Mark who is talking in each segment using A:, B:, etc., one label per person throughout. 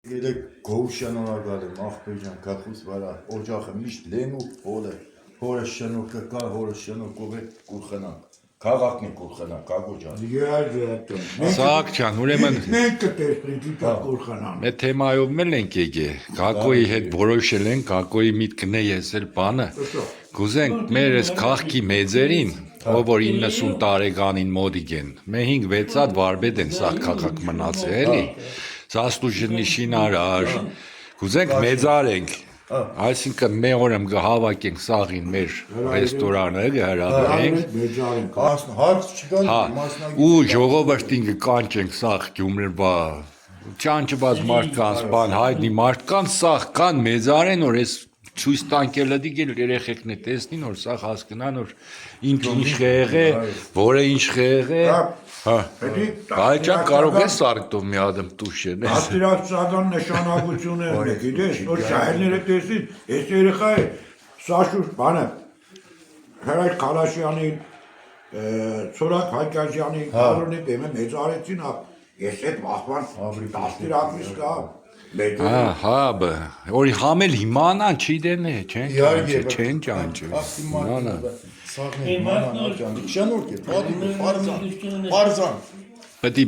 A: Երեք գոհ շնորհակալ եմ աղբեջան գախուս վրա օջախը միշտ լեն ու հոլը հորը շնորհքը կա հորը շնորհքով է կուրխնանք քաղաքն է կուրխնանք կագոջան
B: Սաղ ջան, ուրեմն
C: մենք կտեսնենք իբր կուրխանան
B: Մեր թեմայով էլ ենք եկե Գագոյի հետ որոշել ենք Գագոյի միտքն է ես էլ բանը Գուզենք մեր այս քաղաքի մեծերին ով որ 90 տարեկանին մոդիկ են մեր 5-6 հատ վարպետ են սաղ քաղաք մնացել էլի Zaslúžený արար Գուզենք մեծարենք Այսինքն մեր օրը կհավաքենք սաղին մեր ռեստորանը կհրավիրենք
A: հարց չկա
B: ու ժողովրդին կանչենք սաղ Գյումրվա Չանչված մարդկանց բան հայտնի մարդկանց սաղ կան մեծարեն որ այս ցույց տանք էլ դիգել երեխեքն է տեսնին որ սաղ հասկանան որ ինչ խեղ է որը ինչ խեղ է Բայց կարող է սարքտով մի ադմ տուշել
C: Աստիրացական նշանակություններն է գիտես որ շահերները տեսին այս երեխա է Սաշուր բանը Հրայր Քալաշյանին Ցորակ Հայկազյանին Կարոնի դեմը մեծարեցին ես այդ վախվան աստիրակից կա
B: Հա, որի համել իմանան չի դենե, չեն ճանչը Պետի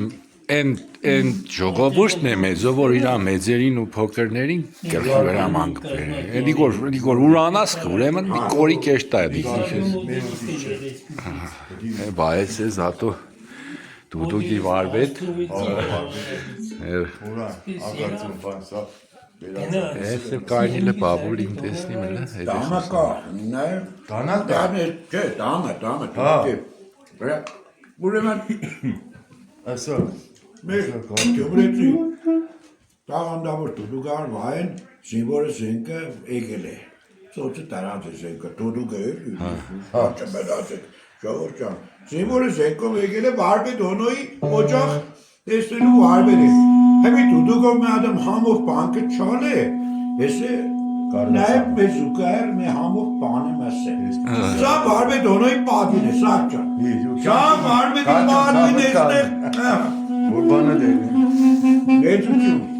B: են ժողովուրդն է մեծով, որ իրա մեծերին ու փոքրներին կրխի վերամանք Էդի որ ուրանաս ուրեմն մի կորի կեշտա է Բայց է զատո դուդուկի վարվետ Ես կարնիլը բաբուլին տեսնի մնա
C: Դանակա
A: Դանակա
C: Չէ, դամը Ուրեմն
A: Այսո
C: Մեր գյումրեցի Տաղանդավոր տուդուգար վայն զինվորը զենքը էգել է Սոցը տարած է զենքը տուդուգը էլ չմենացեք Ժողոր ճան Զինվորը զենքով էգել է վարպետ հոնոյի օջախ տեսնելու վարպետ է Հետի տուդուգով մի ադմ համով բանկը չալ է Ես է նաև մեզ ուկայր մի համով բանը մս է Սա վարպետ հոնոյի պատին է սաղ ճան Սա վարպետի պատին է
A: Որ բանը դեր
C: Մեծություն